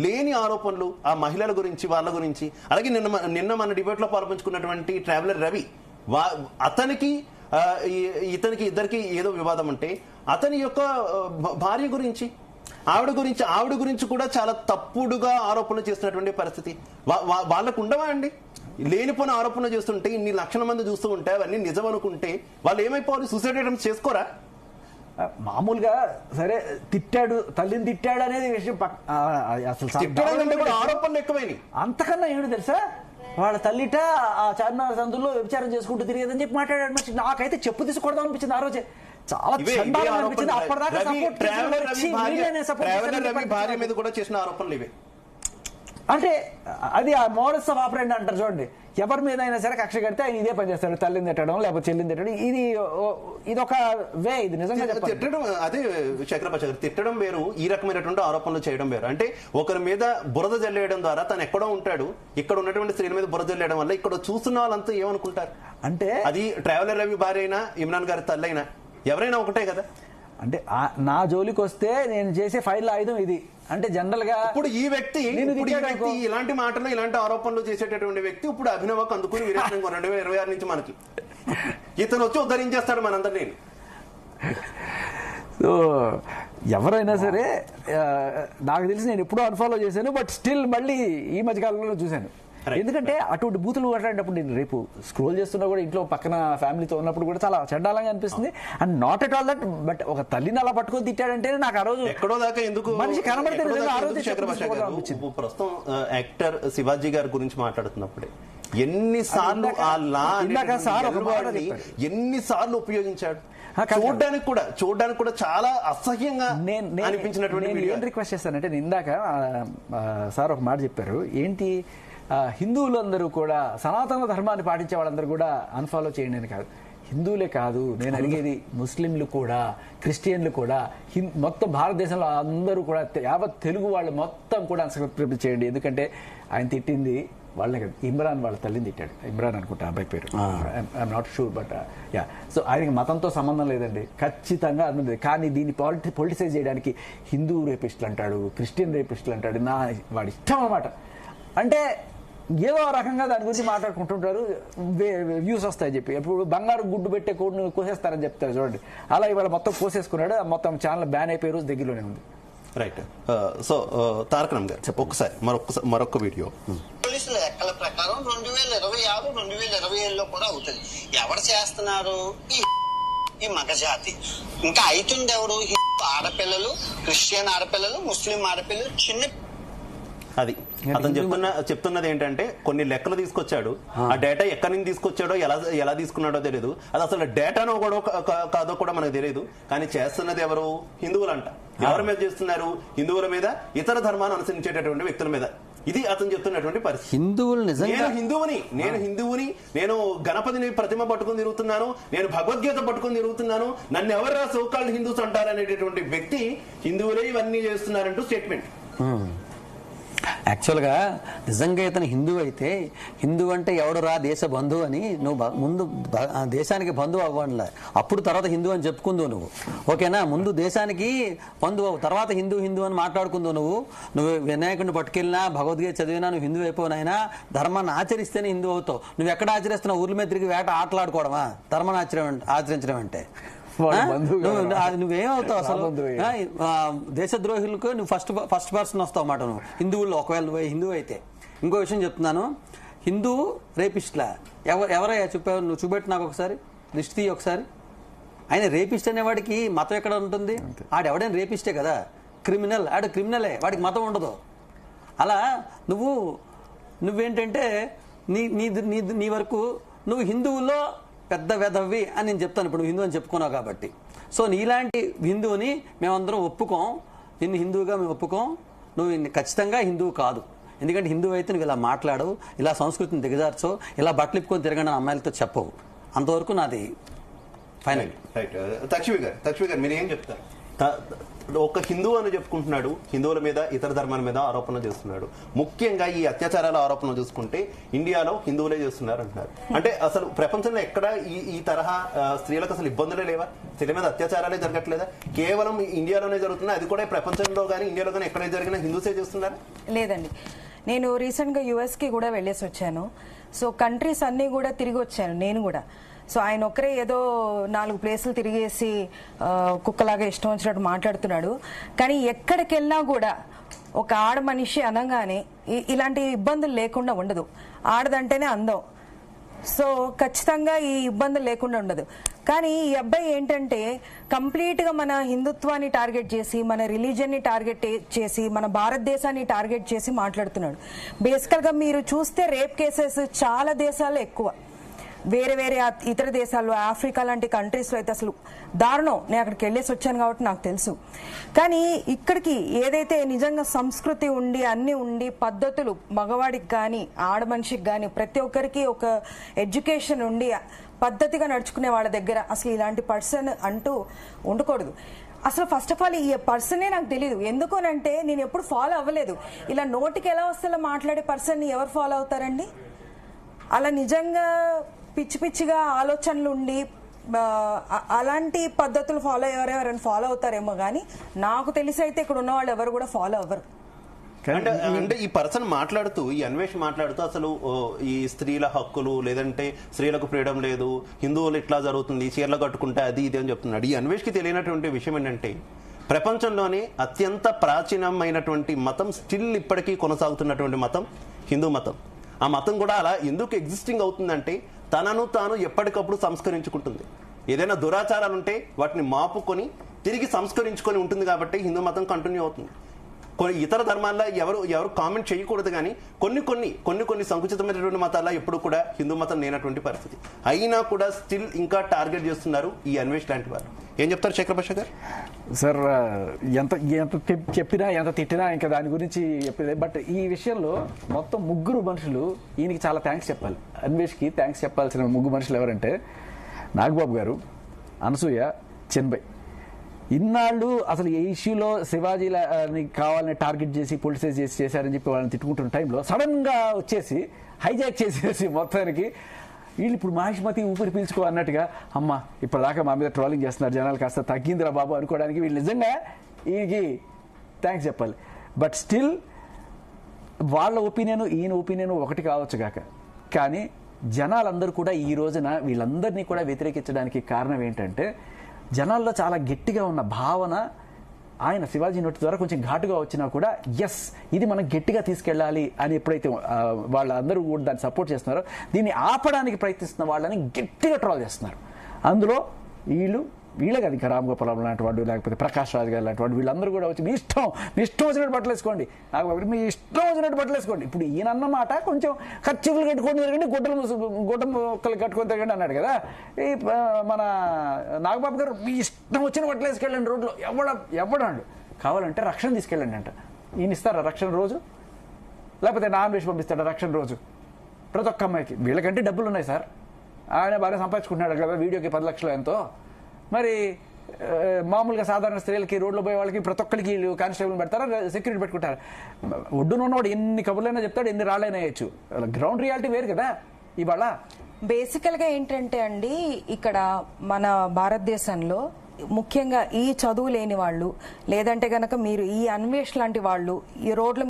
లేని ఆరోపణలు ఆ మహిళల గురించి వాళ్ళ గురించి. అలాగే నిన్న మన డిబేట్ లో పాల్పంచుకున్నటువంటి ట్రావెలర్ రవి, అతనికి ఇతనికి ఇద్దరికి ఏదో వివాదం ఉంటే అతని యొక్క భార్య గురించి ఆవిడ గురించి కూడా చాలా తప్పుడుగా ఆరోపణలు చేస్తున్నటువంటి పరిస్థితి. వాళ్ళకు ఉండవా అండి? లేనిపోయిన ఆరోపణలు చేస్తుంటే ఇన్ని లక్షల మంది చూస్తూ ఉంటే అవన్నీ నిజం అనుకుంటే వాళ్ళు ఏమైపోవాలి? సూసైడ్ అటెంప్ట్స్ చేసుకోరా? మామూలుగా సరే తిట్టాడు, తల్లిని తిట్టాడు అనేది విషయం అసలు ఆరోపణలు ఎక్కువైనాయి. అంతకన్నా ఏమిటి తెలుసా, వాళ్ళ తల్లిట ఆ చార్మినార్ సందులో వ్యభిచారం చేసుకుంటూ తిరిగేదని చెప్పి మాట్లాడాడు. మంచి నాకైతే చెప్పు తీసుకొడదాం అనిపించింది ఆ రోజే. చాలా అనిపించింది. అప్పటిదాకా భార్య మీద కూడా చేసిన ఆరోపణలు ఇవే. అంటే అది ఆ మోడస్ ఆఫ్ ఆపరెంట్ అంటారు చూడండి. ఎవరి మీద అయినా సరే కక్ష కడితే ఆయన ఇదే పని చేస్తాడు, తల్లిని తిట్టడం లేకపోతే చెల్లిని తిట్టడం. ఇది ఒక వే. ఇది నిజంగా తిట్టడం, అదే చక్రపాణి గారు, తిట్టడం వేరు, ఈ రకమైనటువంటి ఆరోపణలు చేయడం వేరు. అంటే ఒకరి మీద బురద జల్లేయడం ద్వారా తను ఎక్కడో ఉంటాడు, ఇక్కడ ఉన్నటువంటి స్త్రీల మీద బురద జల్లేయడం వల్ల ఇక్కడ చూస్తున్న వాళ్ళంతా ఏమనుకుంటారు? అంటే అది ట్రావెలర్ రవి భార్య అయినా ఇమ్రాన్ గారి తల్లి అయినా ఎవరైనా ఒకటే కదా. అంటే నా జోలికి వస్తే నేను చేసే ఫైల్ ఆయుధం ఇది. అంటే జనరల్ గా ఇప్పుడు ఈ వ్యక్తి ఇలాంటి మాటలు ఇలాంటి ఆరోపణలు చేసేటటువంటి వ్యక్తి ఇప్పుడు అభినవకు అందుకుని 2026 నుంచి మనకి ఇతను వచ్చి ఉద్ధరించేస్తాడు మనందరినీ. సో ఎవరైనా సరే నాకు తెలిసి నేను ఎప్పుడూ అన్ఫాలో చేశాను, బట్ స్టిల్ మళ్ళీ ఈ మధ్యకాలంలో చూశాను. ఎందుకంటే అటువంటి బూతులు మాట్లాడేటప్పుడు నేను రేపు స్క్రోల్ చేస్తున్నా కూడా ఇంట్లో పక్కన ఫ్యామిలీతో ఉన్నప్పుడు కూడా చాలా చండాలంగా అనిపిస్తుంది. And not at all that, but ఒక తల్లిని అలా పట్టుకొని తిట్టాడంటే నాకు ఆ రోజు ఎక్కడో దాకా ఎందుకు మనిషి కనబడితే ప్రస్తుతం యాక్టర్ శివాజీ గారి గురించి మాట్లాడుతున్నప్పుడే ఎన్నిసార్లు ఎన్నిసార్లు ఉపయోగించాడు. చూడడానికి కూడా చాలా అసహ్యంగా అనిపించినటువంటి రిక్వెస్ట్ చేస్తానంటే, ఇందాక సార్ ఒక మాట చెప్పారు, ఏంటి హిందువులందరూ కూడా సనాతన ధర్మాన్ని పాటించే వాళ్ళందరూ కూడా అన్ఫాలో చేయండి అని కాదు. హిందువులే కాదు నేను అడిగేది, ముస్లింలు కూడా, క్రిస్టియన్లు కూడా, మొత్తం భారతదేశంలో అందరూ కూడా, యావత్ తెలుగు వాళ్ళు మొత్తం కూడా అన్సబ్స్క్రైబ్ చేయండి. ఎందుకంటే ఆయన తిట్టింది వాళ్ళే కదా, ఇమ్రాన్ వాళ్ళ తల్లిని తిట్టాడు. ఇమ్రాన్ అనుకుంటా అబ్బాయి పేరు, I'm not sure, but yeah. So ఆయనకి మతంతో సంబంధం లేదండి, ఖచ్చితంగా అన్నది. కానీ దీన్ని పొలిటిసైజ్ చేయడానికి హిందూ రేపిస్టులు అంటాడు, క్రిస్టియన్ రేపిస్టులు అంటాడు, వాడి ఇష్టం అన్నమాట. అంటే ఏదో రకంగా దాని గురించి మాట్లాడుకుంటుంటారు, వ్యూస్ వస్తాయని చెప్పి. ఇప్పుడు బంగారు గుడ్డు పెట్టే కోడ్ను కోసేస్తారని చెప్తారు చూడండి, అలా ఇవాళ మొత్తం కోసేసుకున్నాడు. మొత్తం ఛానల్ బ్యాన్ అయిపోయే రోజు దగ్గరలోనే ఉంది. రైట్. సో తారక రామ్ గారు ఒక్కసారి మరొక వీడియో. పోలీసుల లెక్కల ప్రకారం 2026, 2027లో కూడా అవుతుంది. ఎవరు చేస్తున్నారు? ఈ మగజాతి. ఇంకా అవుతుంది ఎవరు? ఆడపిల్లలు, క్రిస్టియన్ ఆడపిల్లలు, ముస్లిం ఆడపిల్లలు, చిన్న. అది అతను చెప్తున్నది ఏంటంటే కొన్ని లెక్కలు తీసుకొచ్చాడు, ఆ డేటా ఎక్కడి నుంచి తీసుకొచ్చాడో ఎలా తీసుకున్నాడో తెలియదు, అది అసలు డేటానో కూడా కాదో కూడా మనకు తెలియదు. కానీ చేస్తున్నది ఎవరు? హిందువులంట. ఎవరి మీద చేస్తున్నారు? హిందువుల మీద, ఇతర ధర్మాన్ని అనుసరించేటటువంటి వ్యక్తుల మీద. ఇది అతను చెప్తున్నటువంటి పరిస్థితి. హిందువులు నేను హిందువుని, నేను గణపతిని ప్రతిమ పట్టుకుని తిరుగుతున్నాను, నేను భగవద్గీత పట్టుకుని తిరుగుతున్నాను, నన్ను ఎవరు సోకాల్డ్ హిందూస్ అంటారనేటటువంటి వ్యక్తి హిందువులే ఇవన్నీ చేస్తున్నారంటూ స్టేట్మెంట్. యాక్చువల్గా నిజంగా ఇతను హిందూ అయితే, హిందూ అంటే ఎవడు రా దేశ బంధువు అని నువ్వు ముందు దేశానికి బంధువు అవ్వనులే, అప్పుడు తర్వాత హిందూ అని చెప్పుకుందువు నువ్వు. ఓకేనా? ముందు దేశానికి బంధువు అవ్వు, తర్వాత హిందూ అని మాట్లాడుకుందువు. నువ్వు వినాయకుడిని పట్టుకెళ్ళినా, భగవద్గీత చదివినా నువ్వు హిందూ అయిపోయినైనా ధర్మాన్ని ఆచరిస్తేనే హిందూ అవుతావు. నువ్వు ఎక్కడ ఆచరిస్తున్నావు? ఊర్ల మీద తిరిగి వేట ఆటలాడుకోవడమా ధర్మాన్ని ఆచరించడం అంటే? నువ్వేమవుతావు అసలు? దేశద్రోహులకు నువ్వు ఫస్ట్ పర్సన్ వస్తావు అన్నమాట నువ్వు హిందువుల్లో, ఒకవేళ నువ్వు హిందువు అయితే. ఇంకో విషయం చెప్తున్నాను, హిందూ రేపిస్ట్లా ఎవరయ్యా చెప్పావు? నువ్వు చూపెట్టు నాకు ఒకసారి, లిస్ట్ తీయి ఒకసారి. ఆయన రేపిస్ట్ అనేవాడికి మతం ఎక్కడ ఉంటుంది? ఆడెవడైనా రేపిస్టే కదా, క్రిమినల్. ఆడు క్రిమినలే, వాడికి మతం ఉండదు. అలా నువ్వేంటంటే నీ వరకు నువ్వు హిందువుల్లో పెద్ద వెధవి అని నేను చెప్తాను. ఇప్పుడు హిందూ అని చెప్పుకున్నావు కాబట్టి. సో నీలాంటి హిందువుని మేమందరం ఒప్పుకోం, నిన్ను హిందువుగా మేము ఒప్పుకోం. నువ్వు ఖచ్చితంగా హిందువు కాదు. ఎందుకంటే హిందువు అయితే నువ్వు ఇలా మాట్లాడవు, ఇలా సంస్కృతిని దిగజార్చవు, ఇలా బట్టలు ఇప్పుకొని తిరగని అమ్మాయిలతో చెప్పవు. అంతవరకు నాది ఫైనల్. తక్షవి గారు మీరు ఏం చెప్తారు? ఒక హిందూ అని చెప్పుకుంటున్నాడు, హిందువుల మీద ఇతర ధర్మాల మీద ఆరోపణలు చేస్తున్నాడు. ముఖ్యంగా ఈ అత్యాచారాల ఆరోపణలు చూసుకుంటే ఇండియాలో హిందువులే చేస్తున్నారు అంటున్నారు. అంటే అసలు ప్రపంచంలో ఎక్కడ ఈ తరహా స్త్రీలకు అసలు ఇబ్బందులే లేవా? స్త్రీల మీద అత్యాచారాలే జరగట్లేదా? కేవలం ఇండియాలోనే జరుగుతున్నాయి, అది కూడా ప్రపంచంలో కానీ ఇండియాలో కానీ ఎక్కడ జరిగినా హిందూసే చేస్తున్నారు? లేదండి, నేను రీసెంట్ గా యుఎస్ కి కూడా వెళ్ళేసి వచ్చాను. సో కంట్రీస్ అన్ని కూడా తిరిగి వచ్చాను నేను కూడా. సో ఆయన ఒక్కరే ఏదో 4 ప్లేసులు తిరిగేసి కుక్కలాగా ఇష్టం వచ్చినట్టు మాట్లాడుతున్నాడు. కానీ ఎక్కడికి వెళ్ళినా కూడా ఒక ఆడ మనిషి అనగానే ఇలాంటి ఇబ్బందులు లేకుండా ఉండదు. ఆడదంటేనే అందం. సో ఖచ్చితంగా ఈ ఇబ్బందులు లేకుండా ఉండదు. కానీ ఈ అబ్బాయి ఏంటంటే కంప్లీట్ గా మన హిందుత్వాన్ని టార్గెట్ చేసి, మన రిలీజియన్ ని టార్గెట్ చేసి, మన భారతదేశాన్ని టార్గెట్ చేసి మాట్లాడుతున్నాడు. బేసికల్ గా మీరు చూస్తే రేప్ కేసెస్ చాలా దేశాల్లో ఎక్కువ, వేరే వేరే ఇతర దేశాల్లో, ఆఫ్రికా లాంటి కంట్రీస్ లో అయితే అసలు దారుణం. నేను అక్కడికి వెళ్ళేసి వచ్చాను కాబట్టి నాకు తెలుసు. కానీ ఇక్కడికి ఏదైతే నిజంగా సంస్కృతి ఉండి అన్ని ఉండి పద్ధతులు మగవాడికి కానీ ఆడ మనిషికి కానీ ప్రతి ఒక్కరికి ఒక ఎడ్యుకేషన్ ఉండి పద్ధతిగా నడుచుకునే వాళ్ళ దగ్గర అసలు ఇలాంటి పర్సన్ అంటూ ఉండకూడదు. అసలు ఫస్ట్ ఆఫ్ ఆల్ ఈ పర్సనే నాకు తెలియదు. ఎందుకనంటే నేను ఎప్పుడు ఫాలో అవ్వలేదు. ఇలా నోటికి ఎలా వస్తే మాట్లాడే పర్సన్ ఎవరు ఫాలో అవుతారండి? అలా నిజంగా పిచ్చి పిచ్చిగా ఆలోచనలు ఉండి అలాంటి పద్ధతులు ఫాలో ఎవరెవరైనా ఫాలో అవుతారేమో, కానీ నాకు తెలిసి అయితే ఇక్కడ ఉన్న వాళ్ళు ఎవరు కూడా ఫాలో అవ్వరు. అంటే ఈ పర్సన్ మాట్లాడుతూ, ఈ అన్వేష్ మాట్లాడుతూ అసలు ఈ స్త్రీల హక్కులు, లేదంటే స్త్రీలకు ఫ్రీడమ్ లేదు, హిందువులు ఇట్లా జరుగుతుంది, చీరలు కట్టుకుంటే అది ఇది అని చెప్తున్నాడు. ఈ అన్వేష్ కి తెలియనటువంటి విషయం ఏంటంటే ప్రపంచంలోనే అత్యంత ప్రాచీనమైనటువంటి మతం, స్టిల్ ఇప్పటికీ కొనసాగుతున్నటువంటి మతం హిందూ మతం. ఆ మతం కూడా అలా ఎందుకు ఎగ్జిస్టింగ్ అవుతుందంటే తనను తాను ఎప్పటికప్పుడు సంస్కరించుకుంటుంది. ఏదైనా దురాచారాలు ఉంటే వాటిని మాపుకొని తిరిగి సంస్కరించుకొని ఉంటుంది కాబట్టి హిందూ మతం కంటిన్యూ అవుతుంది. కొన్ని ఇతర ధర్మాల్లో ఎవరు కామెంట్ చేయకూడదు, కానీ కొన్ని సంకుచితమైనటువంటి మతాల్లో ఎప్పుడు కూడా హిందూ మతం లేనటువంటి పరిస్థితి. అయినా కూడా స్టిల్ ఇంకా టార్గెట్ చేస్తున్నారు ఈ అన్వేష్ లాంటి వారు. ఏం చెప్తారు శేఖర్ భాష గారు? సార్, ఎంత చెప్పినా ఎంత తిట్టినా ఇంకా దాని గురించి చెప్పేది. బట్ ఈ విషయంలో మొత్తం 3 మనుషులు ఈయనకి చాలా థ్యాంక్స్ చెప్పాలి. అన్వేష్కి థ్యాంక్స్ చెప్పాల్సిన 3 మనుషులు ఎవరంటే నాగబాబు గారు, అనసూయ, చెన్బై. ఇన్నాళ్ళు అసలు ఈ ఇష్యూలో శివాజీని కావాలని టార్గెట్ చేసి పొలిటిసైజ్ చేశారని చెప్పి వాళ్ళని తిట్టుకుంటున్న టైంలో సడన్ గా వచ్చేసి హైజాక్ చేసేసి మొత్తానికి వీళ్ళు ఇప్పుడు మహిష్మతి ఊపిరి పీల్చుకో అన్నట్టుగా, అమ్మ ఇప్పటిదాకా మా మీద ట్రోలింగ్ చేస్తున్నారు జనాలు, కాస్త తగ్గిందిరా బాబు అనుకోవడానికి వీళ్ళు నిజంగా ఈయనకి థ్యాంక్స్ చెప్పాలి. బట్ స్టిల్ వాళ్ళ ఒపీనియన్ ఈయన ఒపీనియన్ ఒకటి కావచ్చు కాక, కానీ జనాలందరూ కూడా ఈ రోజున వీళ్ళందరినీ కూడా వ్యతిరేకించడానికి కారణం ఏంటంటే జనాల్లో చాలా గట్టిగా ఉన్న భావన ఆయన శివాజీ నోటి ద్వారా కొంచెం ఘాటుగా వచ్చినా కూడా ఎస్ ఇది మనం గట్టిగా తీసుకెళ్ళాలి అని ఎప్పుడైతే వాళ్ళందరూ కూడా దాన్ని సపోర్ట్ చేస్తున్నారో, దీన్ని ఆపడానికి ప్రయత్నిస్తున్న వాళ్ళని గట్టిగా ట్రోల్ చేస్తున్నారు. అందులో వీళ్ళే కాదు, ఇంకా రామ్ గోపాల్ లాంటి వాడు, లేకపోతే ప్రకాష్ రాజ్ గారు లాంటి వాడు, వీళ్ళందరూ కూడా వచ్చి మీ ఇష్టం వచ్చినట్టు బట్టలు వేసుకోండి, నాకు మీ ఇష్టం వచ్చినట్టు బట్టలు వేసుకోండి. ఇప్పుడు ఈయన అన్నమాట కొంచెం ఖర్చులు కట్టుకొని తిరగండి, గుడ్డ మొక్కలు కట్టుకొని తిరగండి అన్నాడు కదా. ఈ మన నాగబాబు గారు మీ ఇష్టం వచ్చిన బట్టలు వేసుకెళ్ళండి రోడ్లో, ఎవడాడు కావాలంటే రక్షణ తీసుకెళ్ళండి అంట. ఈయన ఇస్తారా రక్షణ రోజు? లేకపోతే నాన్ వెజ్ పంపిస్తాడా రక్షణ రోజు? ప్రతి ఒక్క అమ్మాయికి. వీళ్ళకంటే డబ్బులు ఉన్నాయి సార్, ఆయన బాగా సంపాదించుకుంటున్నాడు కదా, వీడియోకి 10 లక్షలు ఎంతో. మరి మామూలుగా సాధారణ స్త్రీలకి, రోడ్లో పోయే వాళ్ళకి ప్రతి ఒక్కరికి కానిస్టేబుల్ పెడతారా, సెక్యూరిటీ పెట్టుకుంటారు? ఒడ్డునున్నవాడు ఎన్ని కబుర్లైనా చెప్తాడు, ఎన్ని రాళ్ళైనా వేయచ్చు. గ్రౌండ్ రియాలిటీ వేరు కదా ఇవాళ. బేసికల్ గా ఏంటంటే అండి, ఇక్కడ మన భారతదేశంలో ముఖ్యంగా ఈ చదువు లేని వాళ్ళు, లేదంటే గనక మీరు ఈ అన్వేష్ లాంటి వాళ్ళు ఈ రోడ్ల